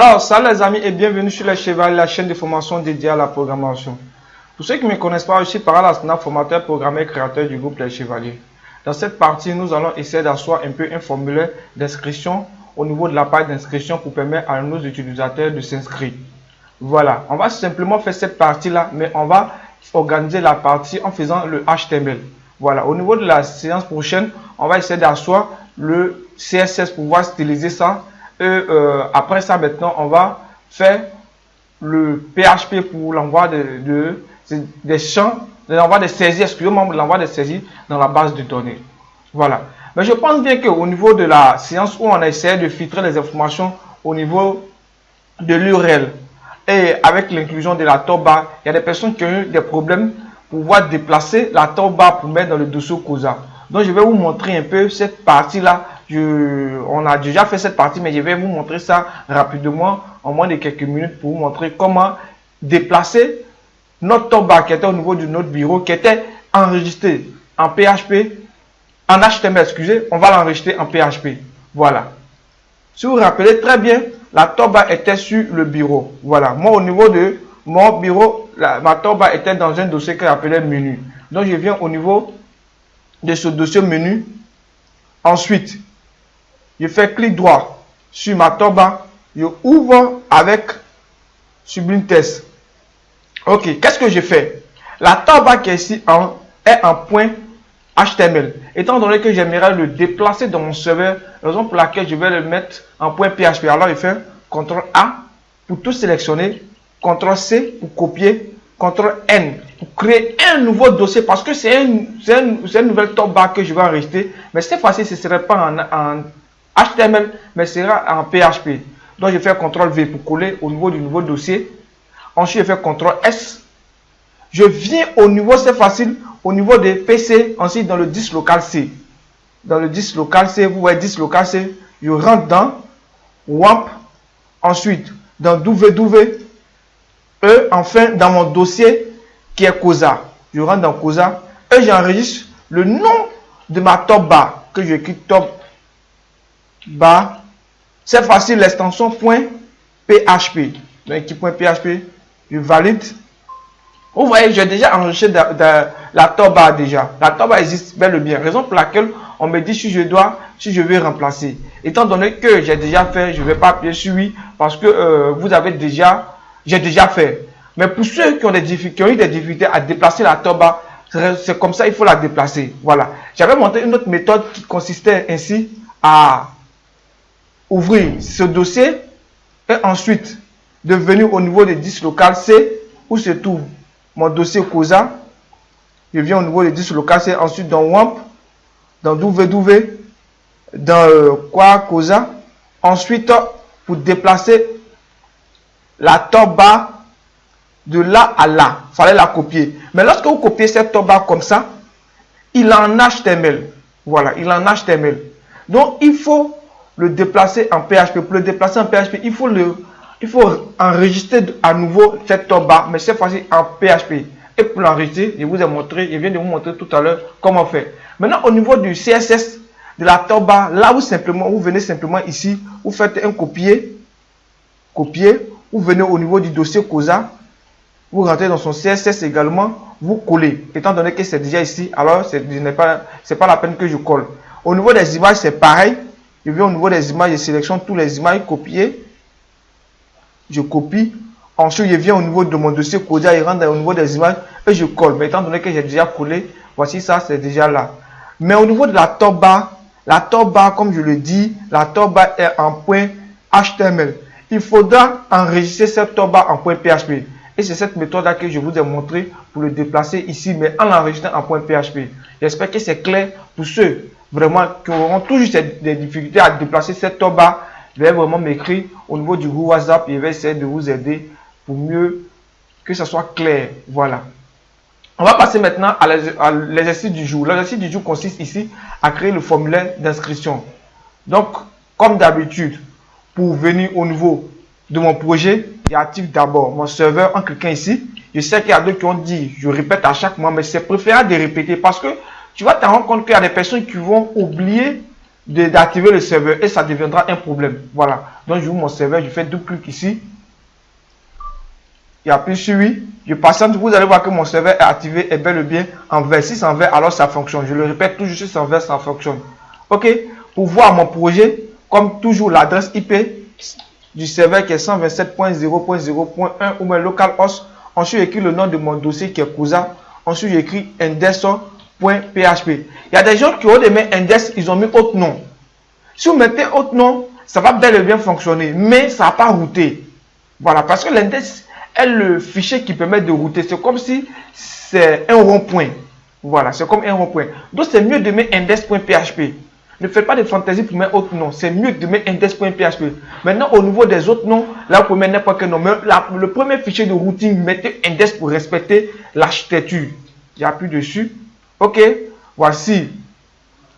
Alors, salut les amis et bienvenue sur Les Chevaliers, la chaîne de formation dédiée à la programmation. Pour ceux qui ne me connaissent pas, je suis Parral Asna, formateur, programmeur et créateur du groupe Les Chevaliers. Dans cette partie, nous allons essayer d'asseoir un peu un formulaire d'inscription au niveau de la page d'inscription pour permettre à nos utilisateurs de s'inscrire. Voilà, on va simplement faire cette partie-là, mais on va organiser la partie en faisant le HTML. Voilà, au niveau de la séance prochaine, on va essayer d'asseoir le CSS pour pouvoir styliser ça. Après ça, maintenant, on va faire le PHP pour l'envoi des champs, l'envoi des saisies, excusez-moi, l'envoi des saisies dans la base de données. Voilà. Mais je pense bien qu'au niveau de la séance où on a essayé de filtrer les informations au niveau de l'URL et avec l'inclusion de la toolbar, il y a des personnes qui ont eu des problèmes pour pouvoir déplacer la toolbar pour mettre dans le dossier COSA. Donc, je vais vous montrer un peu cette partie-là. On a déjà fait cette partie, mais je vais vous montrer ça rapidement, en moins de quelques minutes, pour vous montrer comment déplacer notre toolbar qui était au niveau de notre bureau, qui était enregistré en PHP, en HTML, excusez, on va l'enregistrer en PHP. Voilà. Si vous vous rappelez très bien, la toolbar était sur le bureau. Voilà. Moi, au niveau de mon bureau, ma toolbar était dans un dossier que j'appelais menu. Donc, je viens au niveau de ce dossier menu. Ensuite, je fais clic droit sur ma toolbar. Je ouvre avec Sublime Text. Ok, qu'est-ce que je fais? La toolbar qui est ici est en point HTML. Étant donné que j'aimerais le déplacer dans mon serveur, raison pour laquelle je vais le mettre en point PHP. Alors, je fais CTRL A pour tout sélectionner, CTRL C pour copier, CTRL N pour créer un nouveau dossier parce que c'est une nouvelle toolbar que je vais enregistrer. Mais cette fois-ci, ce ne serait pas en HTML, mais ce sera en PHP. Donc, je fais CTRL V pour coller au niveau du nouveau dossier. Ensuite, je fais CTRL S. Je viens au niveau, c'est facile, au niveau des PC, ensuite dans le disque local C. Dans le disque local C, vous voyez disque local C, je rentre dans WAMP, ensuite dans WW, et enfin dans mon dossier qui est COSA. Je rentre dans COSA et j'enregistre le nom de ma toolbar que je clique toolbar. C'est facile, l'extension .php. Donc, équipe .php, je valide. Vous voyez, j'ai déjà enregistré la toolbar déjà. La toolbar existe bel et bien. Raison pour laquelle on me dit si je vais remplacer. Étant donné que j'ai déjà fait, je ne vais pas appuyer sur oui parce que j'ai déjà fait. Mais pour ceux qui ont eu des difficultés à déplacer la toolbar, c'est comme ça, il faut la déplacer. Voilà. J'avais montré une autre méthode qui consistait ainsi à ouvrir ce dossier et ensuite de venir au niveau des disques local C où se trouve mon dossier COSA. Je viens au niveau des disques local C, ensuite dans WAMP, dans WW, dans COSA. Ensuite, pour déplacer la toolbar de là à là, il fallait la copier. Mais lorsque vous copiez cette toolbar comme ça, il est en HTML. Voilà, il est en HTML. Donc, il faut le déplacer en PHP. Pour le déplacer en PHP, il faut enregistrer à nouveau cette toolbar, mais cette fois-ci en PHP. Et pour l'enregistrer, je viens de vous montrer tout à l'heure comment faire. Maintenant, au niveau du CSS de la toolbar, là vous venez simplement ici, vous faites un copier, vous venez au niveau du dossier COSA, vous rentrez dans son CSS également, vous collez. Étant donné que c'est déjà ici, alors c'est pas la peine que je colle. Au niveau des images, c'est pareil. Je viens au niveau des images, je sélectionne toutes les images copiées. Je copie. Ensuite, je viens au niveau de mon dossier COSA, je rentre au niveau des images et je colle. Mais étant donné que j'ai déjà collé, voici ça, c'est déjà là. Mais au niveau de la toolbar, comme je le dis, la toolbar est en point HTML. Il faudra enregistrer cette toolbar en point PHP. Et c'est cette méthode-là que je vous ai montré pour le déplacer ici, mais en l'enregistrant en point PHP. J'espère que c'est clair pour ceux vraiment qui auront toujours des difficultés à déplacer cette toolbar. Je vais vraiment m'écrire au niveau du groupe WhatsApp et je vais essayer de vous aider pour mieux que ce soit clair. Voilà. On va passer maintenant à l'exercice du jour. L'exercice du jour consiste ici à créer le formulaire d'inscription. Donc, comme d'habitude, pour venir au niveau de mon projet, j'active d'abord mon serveur en cliquant ici. Je sais qu'il y a d'autres qui ont dit, je répète à chaque mois, mais c'est préférable de répéter parce que tu vas te rendre compte qu'il y a des personnes qui vont oublier d'activer le serveur et ça deviendra un problème. Voilà. Donc, j'ouvre mon serveur, je fais double clic ici. Et appuie sur oui. Je patiente, vous allez voir que mon serveur est activé et bel et bien en vert. Si c'est en vert, alors ça fonctionne. Je le répète toujours, si c'est en vert, ça fonctionne. Ok. Pour voir mon projet, comme toujours, l'adresse IP du serveur qui est 127.0.0.1 ou mon localhost. Ensuite, j'écris le nom de mon dossier qui est COSA. Ensuite, j'écris index.php. Il y a des gens qui ont mis index, ils ont mis autre nom. Si vous mettez autre nom, ça va bel et bien fonctionner, mais ça n'a pas routé. Voilà, parce que l'index est le fichier qui permet de router. C'est comme si c'est un rond-point. Voilà, c'est comme un rond-point. Donc, c'est mieux de mettre index.php. Ne faites pas de fantaisie pour mettre autre nom. C'est mieux de mettre index.php. Maintenant, au niveau des autres noms, là, vous pouvez mettre n'importe quel nom. Mais le premier fichier de routing, mettez index pour respecter l'architecture. J'appuie dessus. Ok. Voici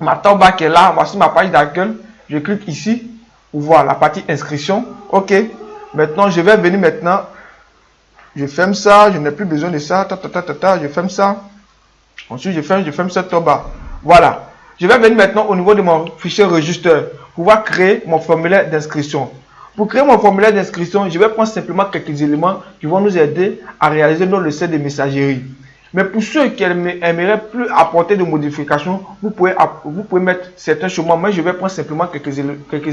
ma toolbar qui est là. Voici ma page d'accueil. Je clique ici pour voir la partie inscription. Ok. Maintenant, je vais venir maintenant. Je ferme ça. Je n'ai plus besoin de ça. Je ferme ça. Ensuite, je ferme cette toolbar. Voilà. Je vais venir maintenant au niveau de mon fichier registre pour pouvoir créer mon formulaire d'inscription. Pour créer mon formulaire d'inscription, je vais prendre simplement quelques éléments qui vont nous aider à réaliser notre recette de messagerie. Mais pour ceux qui aimeraient plus apporter de modifications, vous pouvez mettre certains chemins. Moi, je vais prendre simplement quelques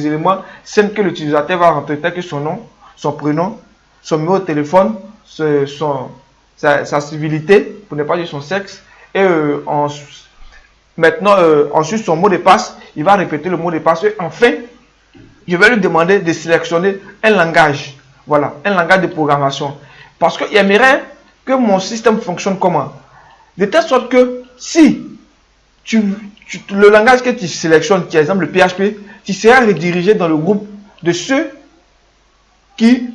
éléments simples que l'utilisateur va rentrer, tels que son nom, son prénom, son numéro de téléphone, sa civilité, pour ne pas dire son sexe, et maintenant, ensuite, son mot de passe, il va répéter le mot de passe. Et enfin, je vais lui demander de sélectionner un langage. Voilà, un langage de programmation. Parce qu'il aimerait que mon système fonctionne comment? De telle sorte que si le langage que tu sélectionnes, qui est exemple le PHP, tu seras redirigé dans le groupe de ceux qui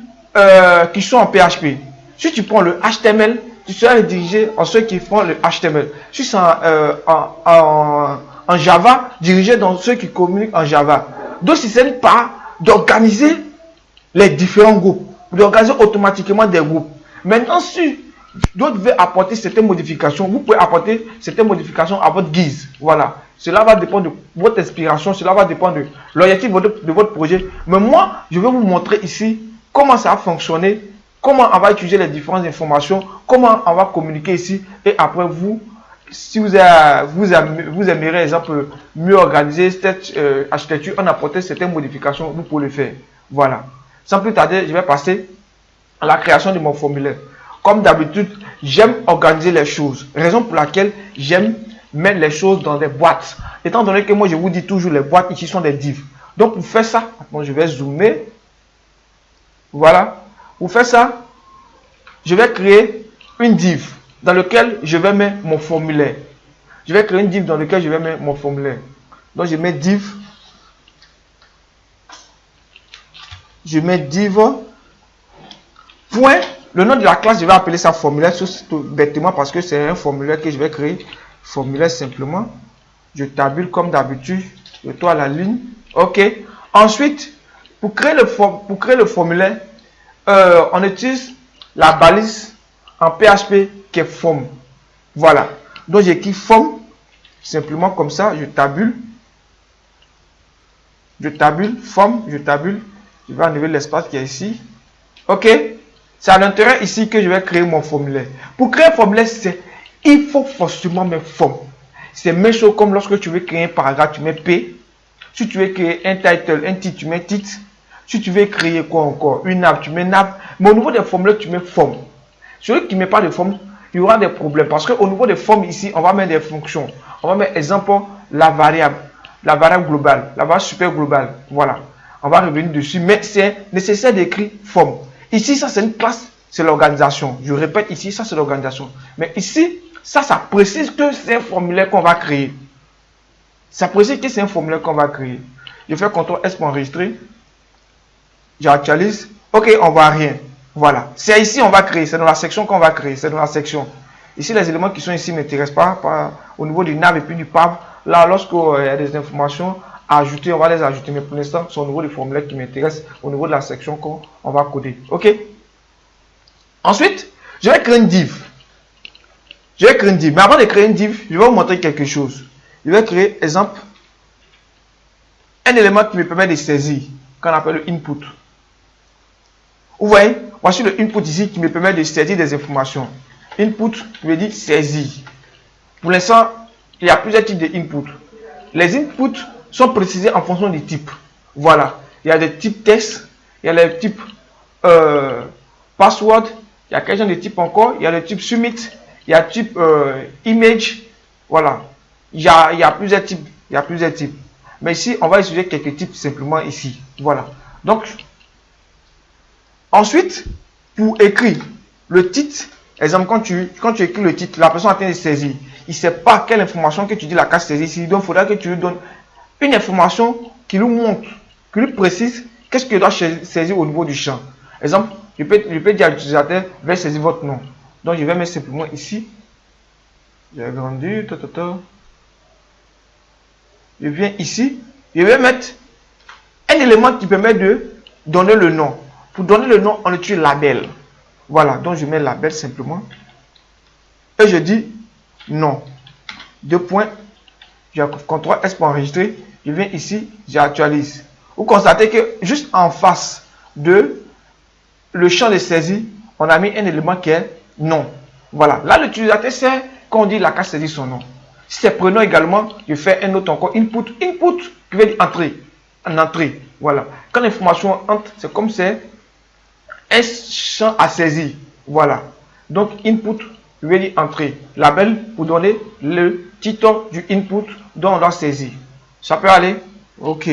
sont en PHP. Si tu prends le HTML, tu seras redirigé en ceux qui font le HTML. Si c'est en Java, dirigé dans ceux qui communiquent en Java. Donc, si c'est pas d'organiser les différents groupes, d'organiser automatiquement des groupes. Maintenant, si d'autres veulent apporter certaines modifications, vous pouvez apporter certaines modifications à votre guise. Voilà. Cela va dépendre de votre inspiration, cela va dépendre de l'objectif de votre projet. Mais moi, je vais vous montrer ici comment ça va fonctionner. Comment on va utiliser les différentes informations, comment on va communiquer ici, et après vous, si vous aimeriez, exemple, mieux organiser cette architecture, en apporter certaines modifications, vous pouvez le faire. Voilà. Sans plus tarder, je vais passer à la création de mon formulaire. Comme d'habitude, j'aime organiser les choses. Raison pour laquelle j'aime mettre les choses dans des boîtes. Étant donné que moi, je vous dis toujours, les boîtes ici sont des divs. Donc, pour faire ça, je vais zoomer. Voilà. Pour faire ça, je vais créer une div dans laquelle je vais mettre mon formulaire. Je vais créer une div dans laquelle je vais mettre mon formulaire. Donc, je mets div. Je mets div. Point. Le nom de la classe, je vais appeler ça formulaire, tout bêtement parce que c'est un formulaire que je vais créer. Formulaire simplement. Je tabule comme d'habitude. Je tourne la ligne. OK. Ensuite, pour créer le formulaire, on utilise la balise en PHP qui est form. Voilà. Donc j'écris form simplement comme ça. Je tabule. Je tabule. Form. Je tabule. Je vais enlever l'espace qui est ici. OK. C'est à l'intérieur ici que je vais créer mon formulaire. Pour créer un formulaire, il faut forcément mettre form. C'est la même chose comme lorsque tu veux créer un paragraphe, tu mets P. Si tu veux créer un title, un titre, tu mets titre. Si tu veux créer quoi encore? Une nappe, tu mets nappe. Mais au niveau des formulaires, tu mets forme. Celui qui ne met pas de forme, il y aura des problèmes. Parce qu'au niveau des formes, ici, on va mettre des fonctions. On va mettre, exemple, la variable globale, la variable super globale. Voilà. On va revenir dessus. Mais c'est nécessaire d'écrire forme. Ici, ça, c'est une classe, c'est l'organisation. Je répète, ici, ça, c'est l'organisation. Mais ici, ça précise que c'est un formulaire qu'on va créer. Ça précise que c'est un formulaire qu'on va créer. Je fais CTRL S pour enregistrer. J'actualise. OK, on voit rien. Voilà. C'est ici on va créer. C'est dans la section qu'on va créer. C'est dans la section. Ici, les éléments qui sont ici ne m'intéressent pas. Au niveau du nav et puis du pav. Là, lorsqu'il y a des informations à ajouter, on va les ajouter. Mais pour l'instant, c'est au niveau du formulaire qui m'intéresse. Au niveau de la section qu'on va coder. OK. Ensuite, je vais créer une div. Je vais créer une div. Mais avant de créer une div, je vais vous montrer quelque chose. Je vais créer, exemple, un élément qui me permet de saisir, qu'on appelle le input. Vous voyez, voici le input ici qui me permet de saisir des informations. Input veut dire saisir. Pour l'instant, il y a plusieurs types d'input. Les inputs sont précisés en fonction du type. Voilà. Il y a des types texte, il y a les types password, il y a quelques genre de types encore, il y a le type submit, il y a le type image. Voilà. Il y a plusieurs types. Il y a plusieurs types. Mais ici, on va utiliser quelques types simplement ici. Voilà. Donc, ensuite, pour écrire le titre, exemple, quand tu écris le titre, la personne est en train de saisir. Il ne sait pas quelle information que tu dis la case saisie ici. Donc, il faudra que tu lui donnes une information qui lui montre, qui lui précise qu'est-ce qu'il doit saisir au niveau du champ. Exemple, je peux dire à l'utilisateur, veuillez saisir votre nom. Donc, je vais mettre simplement ici. J'ai agrandi, je viens ici, je vais mettre un élément qui permet de donner le nom. Pour donner le nom, on utilise label. Voilà, donc je mets label simplement. Et je dis non. Deux points. J'ai CTRL S pour enregistrer. Je viens ici, j'actualise. Vous constatez que juste en face de le champ de saisie, on a mis un élément qui est nom. Voilà, là l'utilisateur sait quand on dit la case saisie son nom. Si c'est prénom également, je fais un autre encore input. Input qui veut dire entrée. En entrée. Voilà. Quand l'information entre, c'est comme c'est un champ à saisir. Voilà. Donc input qui veut dire entrée. Label pour donner le titre du input dont on doit saisir. Ça peut aller? Ok.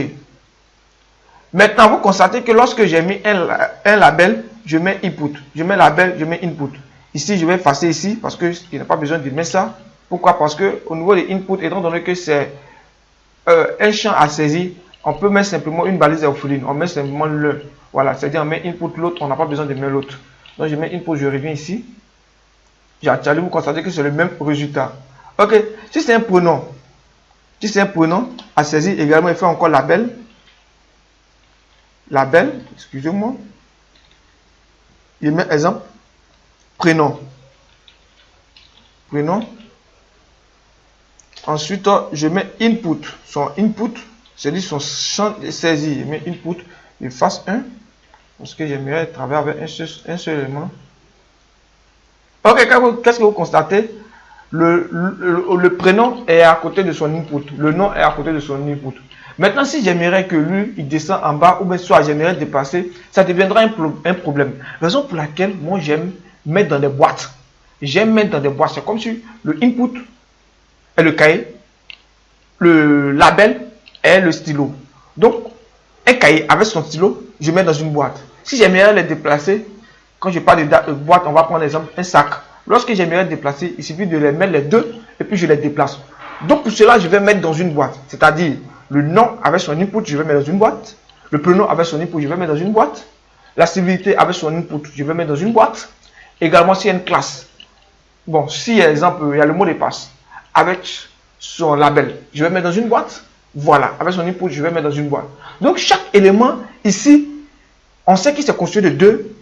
Maintenant, vous constatez que lorsque j'ai mis un label, je mets input. Je mets label, je mets input. Ici, je vais effacer ici parce qu'il n'y a pas besoin de mettre ça. Pourquoi? Parce que au niveau des inputs, étant donné que c'est un champ à saisir, on peut mettre simplement une balise orpheline. On met simplement le. Voilà, c'est-à-dire on met input l'autre, on n'a pas besoin de mettre l'autre. Donc je mets input, je reviens ici. J'actualise, vous constatez que c'est le même résultat. Ok, si c'est un prénom, à saisir également, il fait encore label. Label, excusez-moi. Je mets exemple, prénom. Prénom. Ensuite, je mets input. Son input, c'est-à-dire son champ de saisie. Je mets input, je fasse 1. Parce que j'aimerais travailler avec un seul élément. Ok, qu'est-ce que vous constatez? Le prénom est à côté de son input. Le nom est à côté de son input. Maintenant, si j'aimerais que lui, il descend en bas, ou bien soit j'aimerais déplacer, ça deviendra un problème. Raison pour laquelle, moi, j'aime mettre dans des boîtes. J'aime mettre dans des boîtes. C'est comme si le input est le cahier, le label est le stylo. Donc, un cahier avec son stylo, je mets dans une boîte. Si j'aimerais les déplacer, quand je parle de boîte, on va prendre l'exemple, un sac. Lorsque j'aimerais déplacer, il suffit de les mettre les deux et puis je les déplace. Donc, pour cela, je vais mettre dans une boîte. C'est-à-dire, le nom avec son input, je vais mettre dans une boîte. Le prénom avec son input, je vais mettre dans une boîte. La civilité avec son input, je vais mettre dans une boîte. Également, s'il y a une classe. Bon, si, exemple, il y a le mot de passe avec son label, je vais mettre dans une boîte. Voilà, avec son input, je vais mettre dans une boîte. Donc, chaque élément ici, on sait qu'il s'est constitué de deux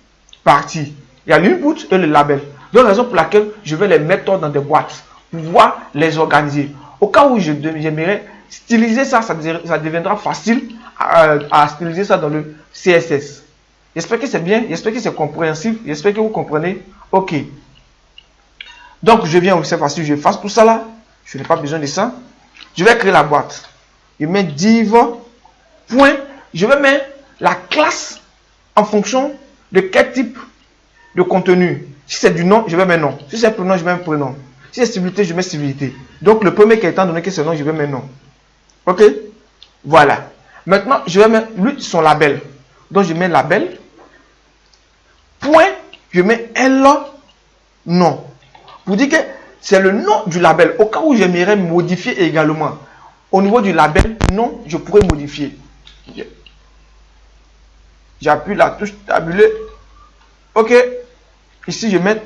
parties. Il y a l'input et le label. Donc, la raison pour laquelle je vais les mettre dans des boîtes pour pouvoir les organiser. Au cas où j'aimerais styliser ça, ça deviendra facile à styliser ça dans le CSS. J'espère que c'est bien, j'espère que c'est compréhensible, j'espère que vous comprenez. Ok. Donc, je viens cette fois-ci, je efface tout ça là. Je n'ai pas besoin de ça. Je vais créer la boîte. Je mets div, point. Je vais mettre la classe en fonction de quel type de contenu. Si c'est du nom, je vais mettre nom. Si c'est un prénom, je vais mettre prénom. Si c'est civilité, je mets civilité. Donc, le premier qui est étant donné que c'est nom, je vais mettre nom. Ok? Voilà. Maintenant, je vais mettre lui son label. Donc, je mets label. Point. Je mets L nom. Pour dire que c'est le nom du label. Au cas où j'aimerais modifier également. Au niveau du label, nom, je pourrais modifier. J'appuie la touche tabuler. Ok. Ici, je mets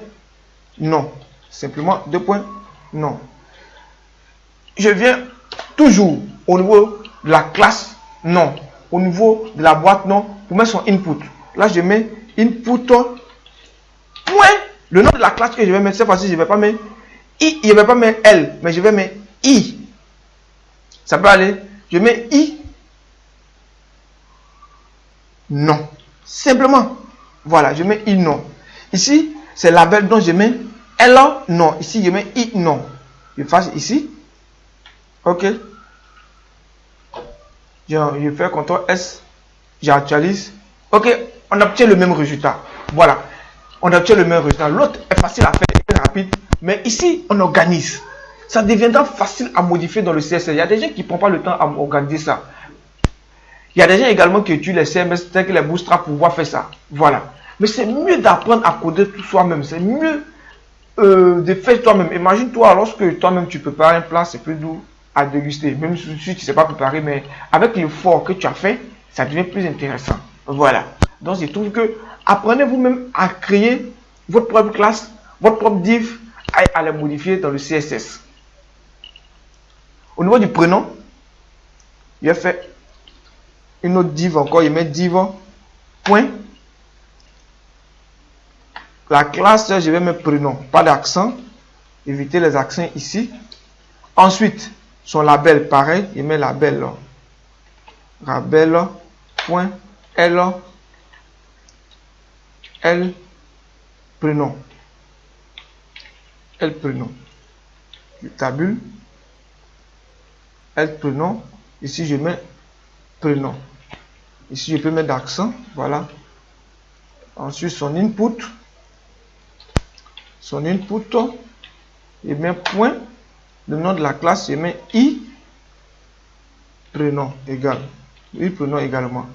non. Simplement deux points. Non. Je viens toujours au niveau de la classe non. Au niveau de la boîte non. Pour mettre son input. Là, je mets input point. Le nom de la classe que je vais mettre, cette fois-ci, je ne vais pas mettre I, je ne vais pas mettre L, mais je vais mettre I. Ça peut aller. Je mets I. nom. Simplement. Voilà, je mets I nom. Ici, c'est label, donc je mets L nom. Ici, je mets I nom. Je fasse ici. OK. Je fais CTRL S. J'actualise. OK, on obtient le même résultat. Voilà. On obtient le même résultat. L'autre est facile à faire, est rapide. Mais ici, on organise. Ça deviendra facile à modifier dans le CSS. Il y a des gens qui ne prennent pas le temps à organiser ça. Il y a des gens également qui utilisent les CMS tels que les Bootstrap pour pouvoir faire ça. Voilà. Mais c'est mieux d'apprendre à coder tout soi-même. C'est mieux de faire toi-même. Imagine-toi, lorsque toi-même tu prépares un plat, c'est plus doux à déguster. Même si tu ne sais pas préparer, mais avec l'effort que tu as fait, ça devient plus intéressant. Voilà. Donc, je trouve que apprenez vous-même à créer votre propre classe, votre propre div, et à les modifier dans le CSS. Au niveau du prénom, il a fait une autre div encore. Il met div point. La classe, je vais mettre prénom, pas d'accent. Éviter les accents ici. Ensuite, son label, pareil, il met label. Label point L prénom. L prénom. Je tabule. L prénom. Ici, je mets prénom. Ici, je peux mettre d'accent. Voilà. Ensuite, son input. Son input. Je mets point. Le nom de la classe, je mets I prénom égal. I prénom également.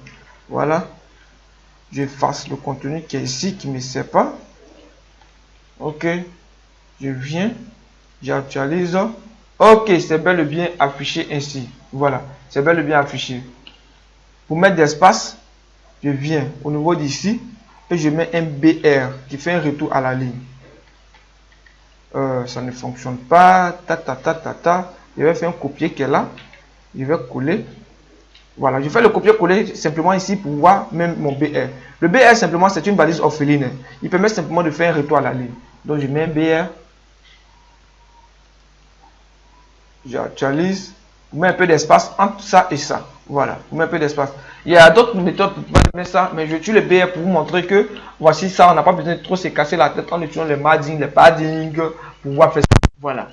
Voilà. J'efface le contenu qui est ici, qui ne me sert pas. OK. Je viens. J'actualise. OK, c'est bel et bien affiché ainsi. Voilà. C'est bel et bien affiché. Pour mettre d'espace, je viens au niveau d'ici et je mets un BR qui fait un retour à la ligne. Ça ne fonctionne pas. Je vais faire un copier qui est là. Je vais coller. Voilà, je fais le copier-coller simplement ici pour voir même mon BR. Le BR simplement c'est une balise orpheline. Il permet simplement de faire un retour à la ligne. Donc je mets un BR. J'actualise. Je mets un peu d'espace entre ça et ça. Voilà, je mets un peu d'espace. Il y a d'autres méthodes pour mettre ça, mais je tue le BR pour vous montrer que voici ça, on n'a pas besoin de trop se casser la tête en utilisant les margins, les paddings pour pouvoir faire ça. Voilà.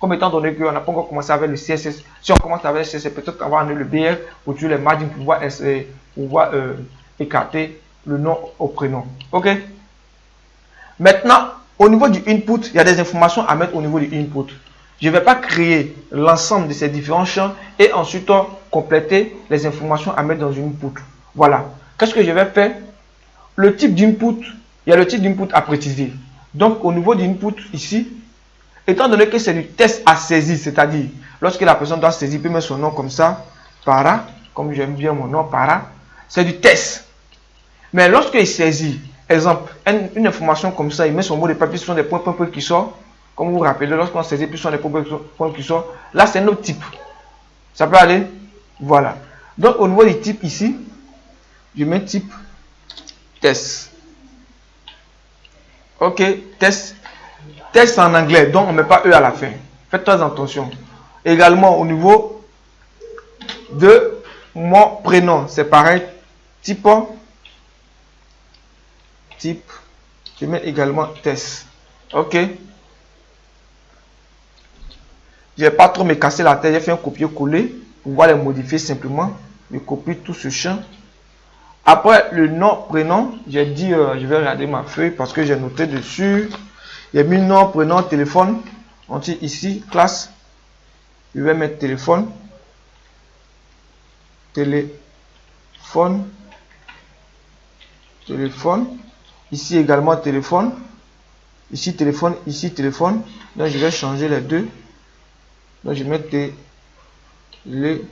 Comme étant donné qu'on n'a pas encore commencé avec le CSS, si on commence avec le CSS, peut-être qu'on va amener le BR pour tuer les margins pour pouvoir écarter le nom au prénom. OK? Maintenant, au niveau du input, il y a des informations à mettre au niveau du input. Je ne vais pas créer l'ensemble de ces différents champs et ensuite compléter les informations à mettre dans une input. Voilà. Qu'est-ce que je vais faire? Le type d'input, il y a le type d'input à préciser. Donc, au niveau d'input ici, étant donné que c'est du test à saisir, c'est-à-dire lorsque la personne doit saisir, il peut mettre son nom comme ça, para, comme j'aime bien mon nom, para, c'est du test. Mais lorsqu'il saisit, exemple, une information comme ça, il met son mot de papier, ce sont des points qui sortent. Comme vous vous rappelez, lorsqu'on saisit, plus ce sont des points qui sortent. Là, c'est un autre type. Ça peut aller? Voilà. Donc, au niveau du type ici, je mets type test. OK, test. Test en anglais, donc on ne met pas E à la fin. Faites très attention. Également, au niveau de mon prénom, c'est pareil. Type. Je mets également test. OK. Je ne vais pas trop me casser la tête. J'ai fait un copier-coller pour pouvoir les modifier simplement. Je copie tout ce champ. Après le nom, prénom, j'ai dit, je vais regarder ma feuille parce que j'ai noté dessus. J'ai mis nom, prénom, téléphone. On dit ici, classe. Je vais mettre téléphone. Téléphone. Ici également téléphone. Ici téléphone, ici téléphone. Donc je vais changer les deux. Donc je vais mettre téléphone.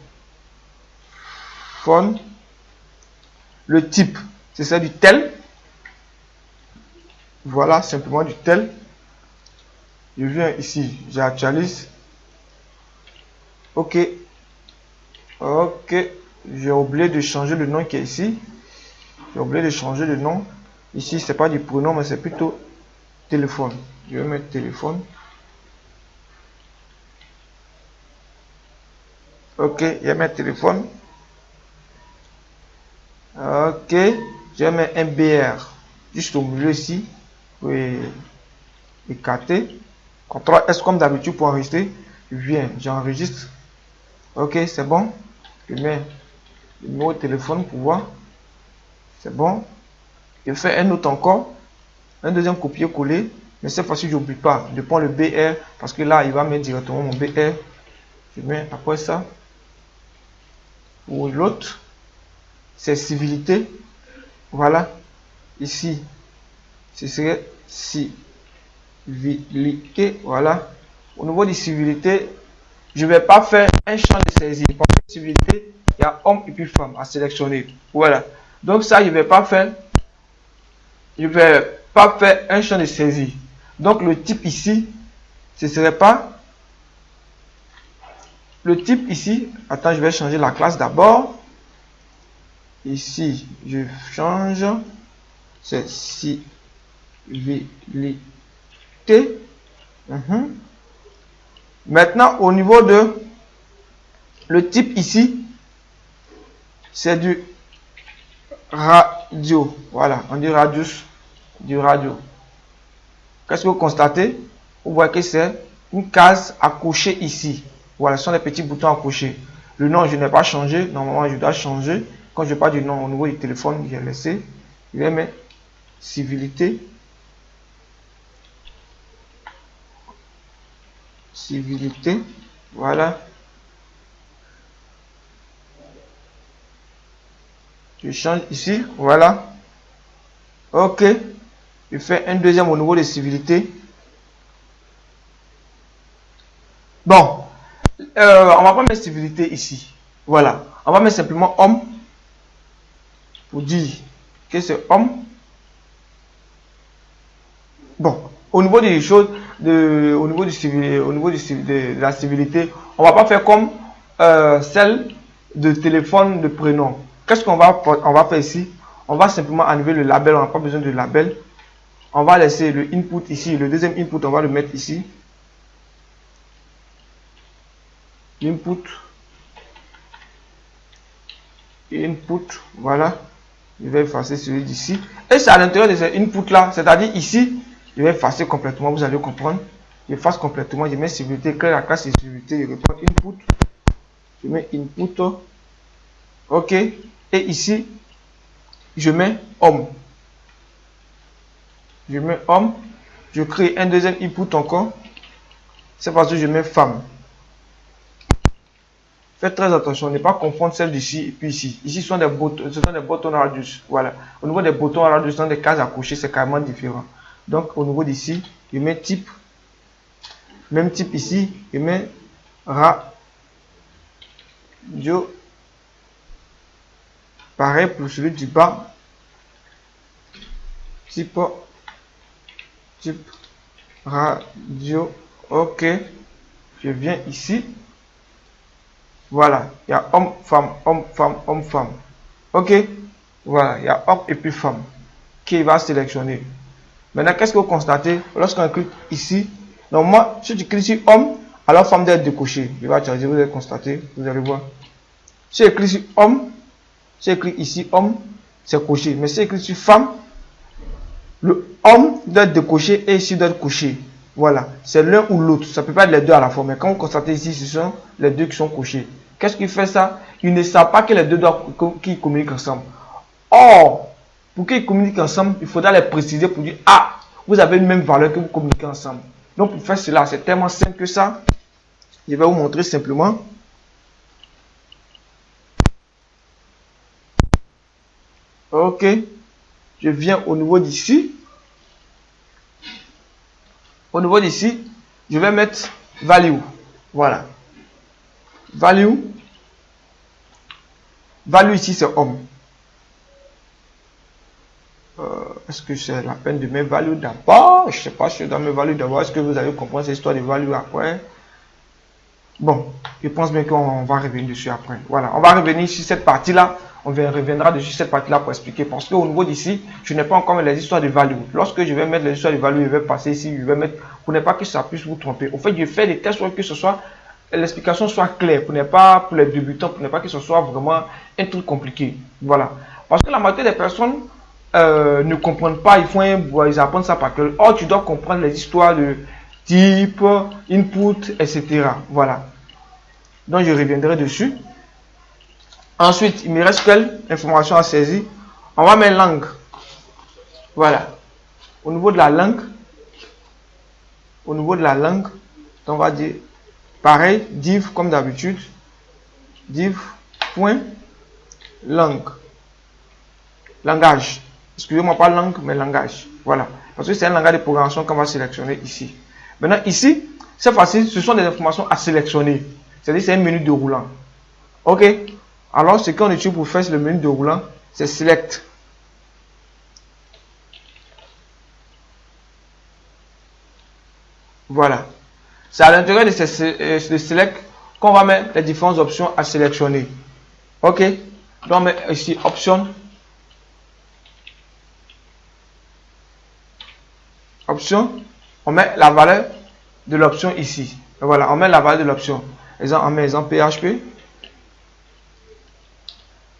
Le type, c'est ça du tel. Voilà, simplement du tel. Je viens ici, j'actualise. OK. OK. J'ai oublié de changer le nom qui est ici. J'ai oublié de changer le nom. Ici, c'est pas du prénom, mais c'est plutôt téléphone. Je vais mettre téléphone. OK, je vais mettre téléphone. Ok, je vais mettre un BR juste au milieu ici. Oui, écarter. CTRL S comme d'habitude pour enregistrer. Je viens, j'enregistre. Ok, c'est bon. Je mets le numéro de téléphone pour voir. C'est bon. Je fais un autre encore. Un deuxième copier-coller. Mais cette fois-ci, je n'oublie pas. Je prends le BR parce que là, il va mettre directement mon BR. Je mets après ça. Pour l'autre, c'est civilité. Voilà. Ici, ce serait civilité. Voilà. Au niveau de civilité, je ne vais pas faire un champ de saisie. Pour la civilité, il y a homme et puis femme à sélectionner. Voilà. Donc ça, je ne vais pas faire. Je ne vais pas faire un champ de saisie. Donc le type ici, ce serait pas. Le type ici, attends, je vais changer la classe d'abord. Ici, je change. C'est civilité. Maintenant, au niveau de le type ici, c'est du radio. Voilà, on dit radius du radio. Qu'est-ce que vous constatez? Vous voyez que c'est une case à cocher ici. Voilà, ce sont les petits boutons à cocher. Le nom, je n'ai pas changé. Normalement, je dois changer. Quand je parle du nom au niveau du téléphone, j'ai laissé. Je vais mettre civilité. Civilité. Voilà. Je change ici. Voilà. Ok. Je fais un deuxième au niveau de civilité. Bon. On va pas mettre civilité ici. Voilà. On va mettre simplement homme. Pour dire que c'est homme. Bon. Au niveau des choses, au niveau de la civilité, on va pas faire comme celle de téléphone de prénom. Qu'est-ce qu'on va faire ici? On va simplement enlever le label, on n'a pas besoin de label. On va laisser le input ici, le deuxième input, on va le mettre ici. Input, voilà. Je vais effacer celui d'ici. Et c'est à l'intérieur de ce input là, c'est-à-dire ici, je vais effacer complètement, vous allez comprendre. J'efface complètement, je mets civilité, crée la classe de civilité, je reprends input. Je mets input. Ok. Et ici, je mets homme. Je mets homme. Je crée un deuxième input encore. C'est parce que je mets femme. Faites très attention, ne pas confondre celle d'ici et puis ici. Ici, ce sont des boutons radius. Voilà. Au niveau des boutons radius, ce sont des cases à cocher, c'est carrément différent. Donc, au niveau d'ici, je mets type. Même type ici, je mets radio. Pareil pour celui du bas. Type radio. Ok. Je viens ici. Voilà, il y a homme, femme, homme, femme, homme, femme. Ok, voilà, il y a homme et puis femme qui va sélectionner. Maintenant, qu'est-ce que vous constatez lorsqu'on clique ici? Donc, moi, si tu cliques sur homme, alors femme doit être décochée. Je vais charger, vous allez constater, vous allez voir. Si je clique sur homme, si je clique ici homme, c'est coché. Mais si je clique sur femme, le homme doit être décoché et ici doit être coché. Voilà, c'est l'un ou l'autre. Ça ne peut pas être les deux à la fois. Mais quand vous constatez ici, ce sont les deux qui sont cochés. Qu'est-ce qui fait ça? Il ne savent pas que les deux doivent communiquent ensemble. Or, pour qu'ils communiquent ensemble, il faudra les préciser pour dire, ah, vous avez une même valeur que vous communiquez ensemble. Donc, pour faire cela, c'est tellement simple que ça. Je vais vous montrer simplement. Ok. Je viens au niveau d'ici. Au niveau d'ici, je vais mettre value. Voilà. Value. Value ici, c'est homme. Est-ce que c'est la peine de mettre value d'abord? Je ne sais pas si je dois mettre value d'abord. Est-ce que vous allez comprendre cette histoire de value après? Bon, je pense bien qu'on va revenir dessus après. Voilà, on va revenir sur cette partie-là. On reviendra dessus cette partie-là pour expliquer. Parce qu'au niveau d'ici, je n'ai pas encore mis les histoires de value. Lorsque je vais mettre les histoires de value, je vais passer ici, je vais mettre, pour ne pas que ça puisse vous tromper. Au fait, je fais des tests pour que ce soit, l'explication soit claire, pour ne pas, pour les débutants, pour ne pas que ce soit vraiment un truc compliqué. Voilà. Parce que la majorité des personnes ne comprennent pas, ils apprennent ça par cœur. Or, tu dois comprendre les histoires de type, input, etc. Voilà. Donc, je reviendrai dessus. Ensuite, il me reste quelle information à saisir? On va mettre langue. Voilà. Au niveau de la langue, on va dire pareil, div comme d'habitude, div point langue. Langage. Excusez-moi, pas langue, mais langage. Voilà. Parce que c'est un langage de programmation qu'on va sélectionner ici. Maintenant, ici, cette fois-ci, ce sont des informations à sélectionner. C'est-à-dire, c'est un menu déroulant. OK. Alors, ce qu'on utilise pour faire le menu déroulant, c'est select. Voilà. C'est à l'intérieur de ce select qu'on va mettre les différentes options à sélectionner. OK. Donc, on met ici option. Option. On met la valeur de l'option ici. Et voilà, on met la valeur de l'option. On met exemple PHP.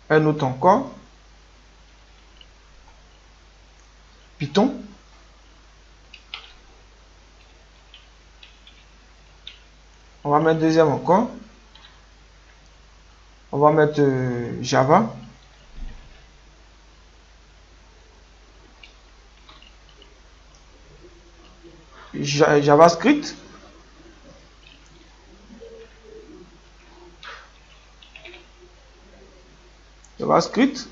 Un autre encore. Python. On va mettre deuxième encore. On va mettre Java. JavaScript. JavaScript.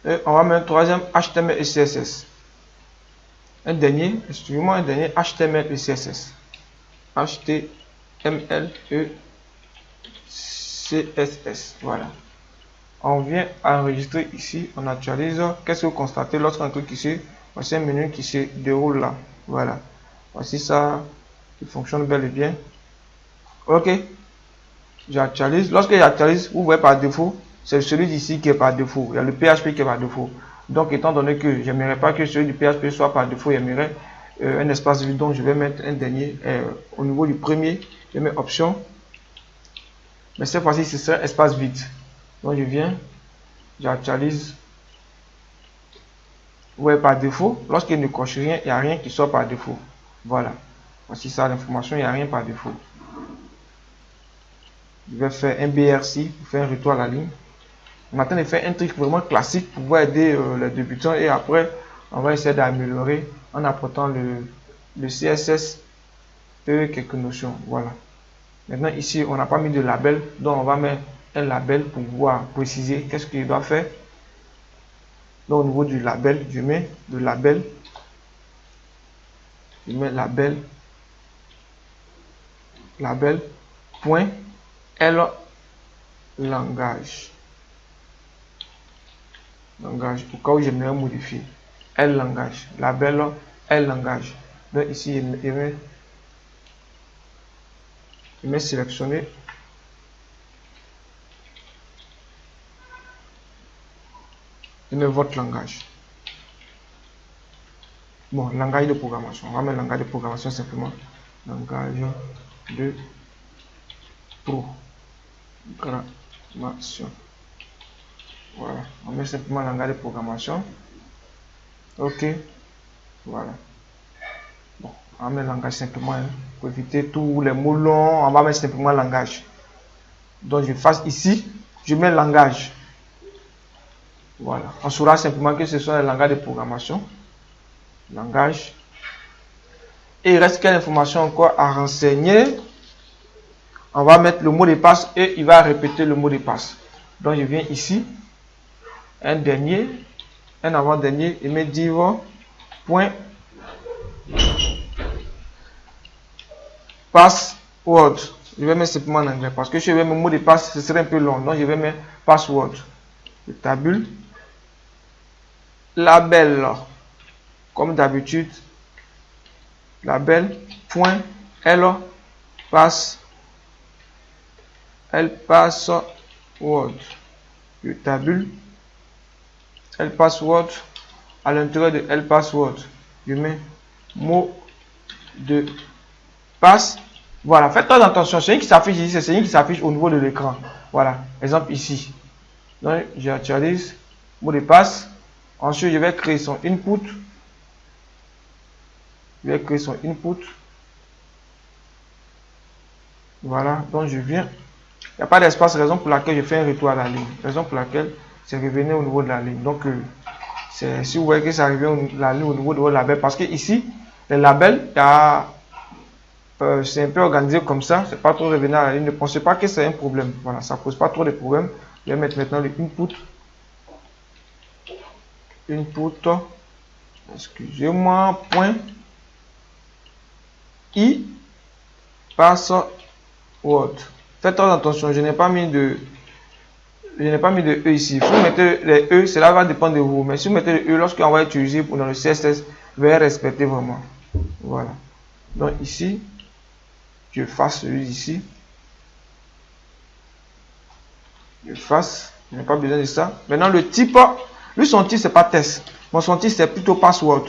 Et on va mettre troisième HTML et CSS. Un dernier HTML et CSS. HTML et CSS. Voilà. On vient enregistrer ici, on actualise. Qu'est-ce que vous constatez lorsqu'on clique ici? Voici un menu qui se déroule là. Voilà. Voici ça qui fonctionne bel et bien. OK. J'actualise. Lorsque j'actualise, vous voyez par défaut, c'est celui d'ici qui est par défaut. Il y a le PHP qui est par défaut. Donc, étant donné que je n'aimerais pas que celui du PHP soit par défaut, j'aimerais un espace vide. Donc, je vais mettre un dernier. Au niveau du premier, je mets option. Mais cette fois-ci, ce sera espace vide. Donc, je viens, j'actualise. Vous voyez par défaut, lorsqu'il ne coche rien, il n'y a rien qui sort par défaut. Voilà. Voici ça, l'information, il n'y a rien par défaut. Je vais faire un BRC pour faire un retour à la ligne. On attend de faire un truc vraiment classique pour pouvoir aider les débutants et après, on va essayer d'améliorer en apportant le CSS et quelques notions. Voilà. Maintenant, ici, on n'a pas mis de label, donc on va mettre un label pour pouvoir préciser qu'est-ce qu'il doit faire. Donc, au niveau du label, je mets le label. Je mets label point L langage. Langage, au cas où j'aimerais modifier. L langage. Label L langage. Donc ici, il m'est sélectionné. Il met votre langage. Bon, langage de programmation. On va mettre langage de programmation simplement. Langage de programmation. Voilà. On met simplement langage de programmation. OK. Voilà. Bon, on met langage simplement. Pour éviter tous les mots longs, on va mettre simplement langage. Donc, je fasse ici. Je mets langage. Voilà. On saura simplement que ce sont les langages de programmation. Langage. Et il reste quelle information encore à renseigner? On va mettre le mot de passe et il va répéter le mot de passe. Donc je viens ici. Un dernier. Un avant-dernier. Et me div point password. Je vais mettre simplement en anglais parce que si je vais mettre mot de passe, ce serait un peu long. Donc je vais mettre password. Je tabule. Label. Comme d'habitude. Label point L passe password. Je tabule L password. À l'intérieur de L password, je mets mot de passe. Voilà, faites très attention. Celui qui s'affiche ici, c'est celui qui s'affiche au niveau de l'écran. Voilà, exemple ici. Donc, j'actualise, mot de passe. Ensuite, je vais créer son input. Je vais créer son input. Voilà, donc je viens. Il n'y a pas d'espace, raison pour laquelle je fais un retour à la ligne. Raison pour laquelle c'est revenu au niveau de la ligne. Donc, si vous voyez que ça revient la ligne au niveau de votre label, parce que ici, les labels, c'est un peu organisé comme ça, c'est pas trop revenu à la ligne. Ne pensez pas que c'est un problème. Voilà, ça pose pas trop de problèmes. Je vais mettre maintenant le input. Input, excusez-moi, point i password. Faites très attention, je n'ai pas mis de E ici. Si vous mettez les E, cela va dépendre de vous. Mais si vous mettez le E, lorsqu'on va utiliser dans le CSS, veuillez respecter vraiment. Voilà. Donc ici, je fasse celui ici. Je fasse. Je n'ai pas besoin de ça. Maintenant, le type, lui, son type, c'est pas test. Mon son type, c'est plutôt password.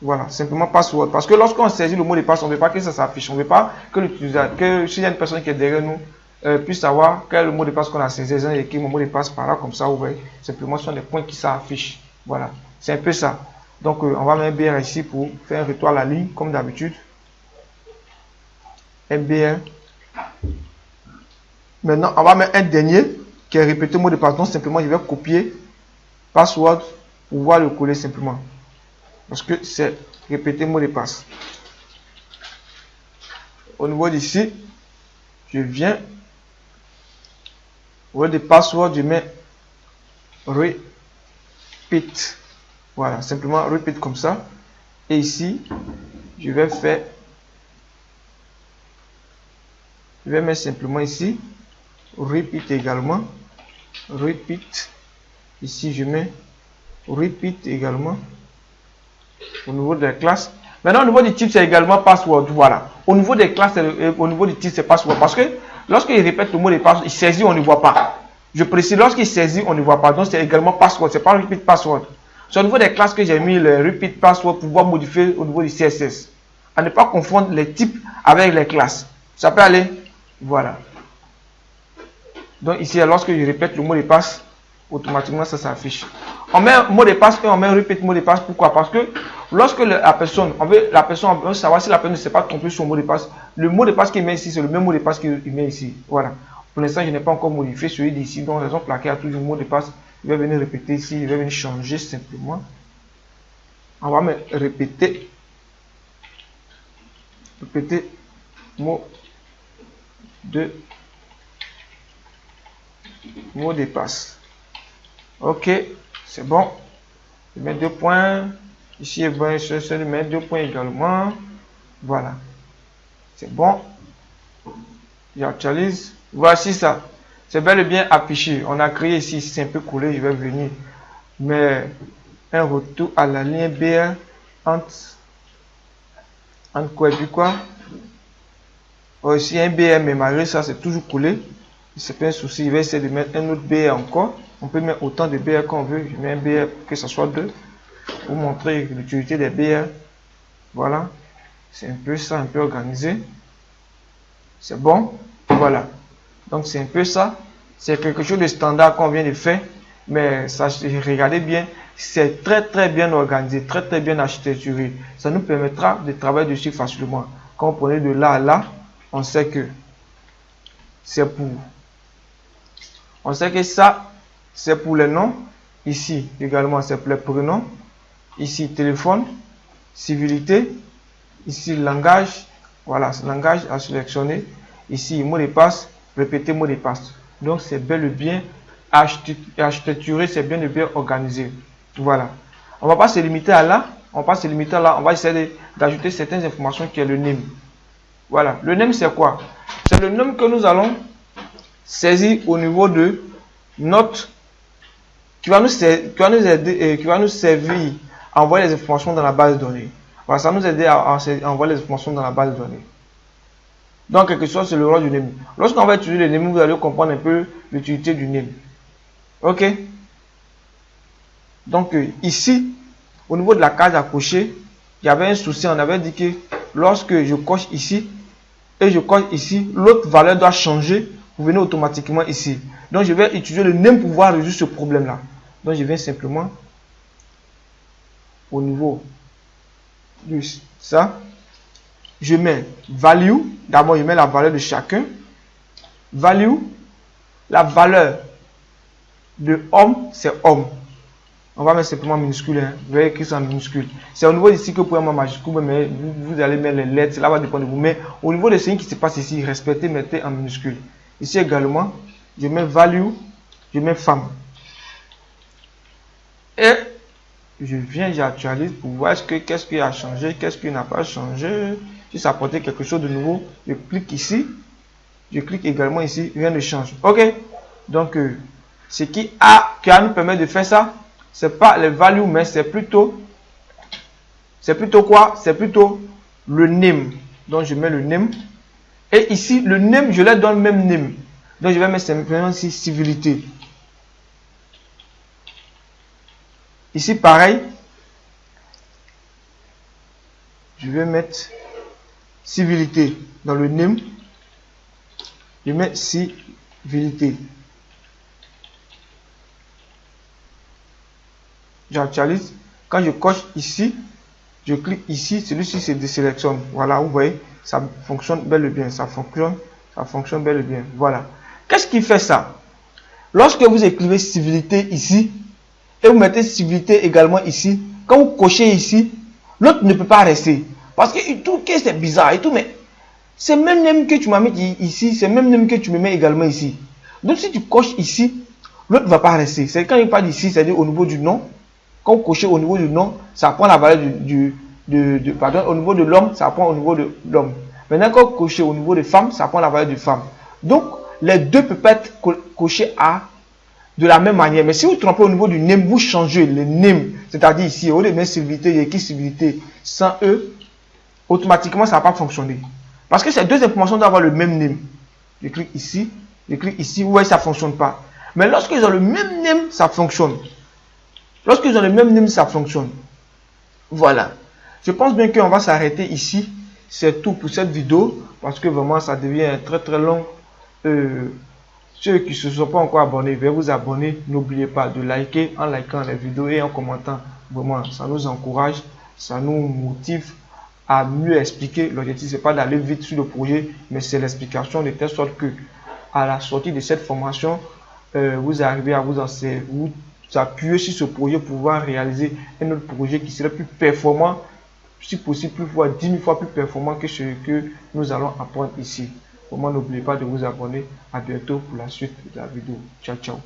Voilà, simplement password. Parce que lorsqu'on saisit le mot de passe, on ne veut pas que ça s'affiche. On ne veut pas que l'utilisateur, que s'il y a une personne qui est derrière nous, puisse savoir quel est le mot de passe qu'on a saisi. Ils ont écrit mon mot de passe par là, comme ça, vous voyez. Simplement, ce sont des points qui s'affichent. Voilà, c'est un peu ça. Donc, on va mettre BR ici pour faire un retour à la ligne, comme d'habitude. MBR. Maintenant, on va mettre un dernier qui est répété mot de passe. Donc, simplement, je vais copier password pour pouvoir le coller simplement. Parce que c'est répéter mot de passe. Au niveau d'ici, je viens. Au niveau de password, je mets repeat. Voilà, simplement repeat comme ça. Et ici, je vais mettre simplement ici repeat également. Repeat. Ici, je mets repeat également. Au niveau de la classe. Maintenant, au niveau du type, c'est également password. Voilà. Au niveau des classes, au niveau du type, c'est password. Parce que lorsqu'il répète le mot de passe, il saisit, on ne voit pas. Je précise, lorsqu'il saisit, on ne voit pas. Donc, c'est également password. C'est pas repeat password. C'est au niveau des classes que j'ai mis le repeat password pour pouvoir modifier au niveau du CSS. À ne pas confondre les types avec les classes. Ça peut aller. Voilà. Donc, ici, lorsque je répète le mot de passe, automatiquement, ça s'affiche. On met un mot de passe et on met un repeat mot de passe. Pourquoi? Parce que lorsque la personne veut savoir si la personne ne s'est pas trompée sur le mot de passe, le mot de passe qu'il met ici, c'est le même mot de passe qu'il met ici. Voilà. Pour l'instant, je n'ai pas encore modifié celui d'ici. Donc, raison pour laquelle il y a toujours le mot de passe. Il va venir répéter ici. Il va venir changer simplement. On va me répéter. Répéter mot de passe. Ok. C'est bon. Je mets 2 points. Ici, je vais mettre 2 points également. Voilà. C'est bon. J'actualise. Voici ça. C'est bel et bien affiché. On a créé ici. C'est un peu collé. Je vais venir. Mais un retour à la ligne BR entre quoi et puis quoi. Aussi un BR, mais malgré ça, c'est toujours collé. C'est pas un souci. Je vais essayer de mettre un autre BR encore. On peut mettre autant de BR qu'on veut. Je mets un BR que ce soit 2 pour montrer l'utilité des BR. Voilà. C'est un peu ça, un peu organisé. C'est bon. Voilà. Donc c'est un peu ça. C'est quelque chose de standard qu'on vient de faire. Mais ça, regardez bien. C'est très bien organisé, très bien architecturé. Ça nous permettra de travailler dessus facilement. Quand on prenait de là à là, on sait que c'est pour. On sait que ça, c'est pour les noms. Ici, également, c'est pour les prénoms. Ici, téléphone, civilité. Ici, langage. Voilà, langage à sélectionner. Ici, mot de passe, répéter mot de passe. Donc, c'est bel et bien architecturé, c'est bien et bien organisé. Voilà. On ne va pas se limiter à là. On va essayer d'ajouter certaines informations qui est le name. Voilà. Le name, c'est quoi? C'est le name que nous allons saisir au niveau de notre qui va nous servir à envoyer les informations dans la base de données. Voilà, ça va nous aider à envoyer les informations dans la base de données. Donc, quelque chose, c'est le rôle du name. Lorsqu'on va utiliser le name, vous allez comprendre un peu l'utilité du name. Ok? Donc, ici, au niveau de la case à cocher, il y avait un souci. On avait dit que lorsque je coche ici, et je coche ici, l'autre valeur doit changer. Vous venez automatiquement ici. Donc je vais utiliser le name pour pouvoir résoudre ce problème-là. Donc je viens simplement au niveau de ça. Je mets value. D'abord, je mets la valeur de chacun. Value. La valeur de homme, c'est homme. On va mettre simplement minuscule. Hein. Vous voyez écrit ça en minuscule. C'est au niveau d'ici que vous pouvez mettre majuscule, mais vous allez mettre les lettres. Cela va dépendre de vous. Mais au niveau de ce qui se passe ici, respectez, mettez en minuscule. Ici également, je mets value, je mets femme. Et je viens, j'actualise pour voir qu'est-ce qui a changé, qu'est-ce qui n'a pas changé. Si ça apporte quelque chose de nouveau, je clique ici. Je clique également ici, rien ne change. Ok. Donc, ce qui nous permet de faire ça, c'est pas les values, mais c'est plutôt quoi? C'est plutôt le name. Donc, je mets le name. Et ici, le name, je leur donne le même name. Donc, je vais mettre simplement ici civilité. Ici, pareil. Je vais mettre civilité dans le name. Je mets civilité. J'actualise. Quand je coche ici, je clique ici, celui-ci se désélectionne. Voilà, vous voyez, ça fonctionne bel et bien. Ça fonctionne bel et bien. Voilà. Qu'est-ce qui fait ça? Lorsque vous écrivez civilité ici, et vous mettez civilité également ici, quand vous cochez ici, l'autre ne peut pas rester. Parce qu'il trouve que c'est bizarre et tout, mais c'est le même nom que tu m'as mis ici, c'est le même nom que tu me mets également ici. Donc si tu coches ici, l'autre ne va pas rester. C'est quand il parle ici, c'est-à-dire au niveau du nom. Quand vous cochez au niveau du nom, ça prend la valeur pardon, au niveau de l'homme, ça prend au niveau de l'homme. Maintenant, quand vous cochez au niveau de femme, ça prend la valeur de femme. Donc, les deux peuvent être cochés de la même manière. Mais si vous trompez au niveau du name, vous changez le name. C'est-à-dire ici, au lieu de mettre civilité, il y a écrit civilité sans E, automatiquement, ça ne va pas fonctionner. Parce que ces deux informations doivent avoir le même name. Je clique ici, vous voyez, ça ne fonctionne pas. Mais lorsqu'ils ont le même name, ça fonctionne. Lorsqu'ils ont le même name, ça fonctionne. Voilà. Je pense bien qu'on va s'arrêter ici. C'est tout pour cette vidéo. Parce que vraiment, ça devient très très long. Ceux qui ne se sont pas encore abonnés, veuillez vous abonner. N'oubliez pas de liker en likant les vidéos et en commentant. Vraiment, ça nous encourage. Ça nous motive à mieux expliquer. L'objectif, ce n'est pas d'aller vite sur le projet, mais c'est l'explication de telle sorte que à la sortie de cette formation, vous arrivez à vous appuyer sur ce projet pour pouvoir réaliser un autre projet qui serait plus performant, si possible, plus fois 10 000 fois plus performant que ce que nous allons apprendre ici. Vraiment, n'oubliez pas de vous abonner. À bientôt pour la suite de la vidéo. Ciao, ciao.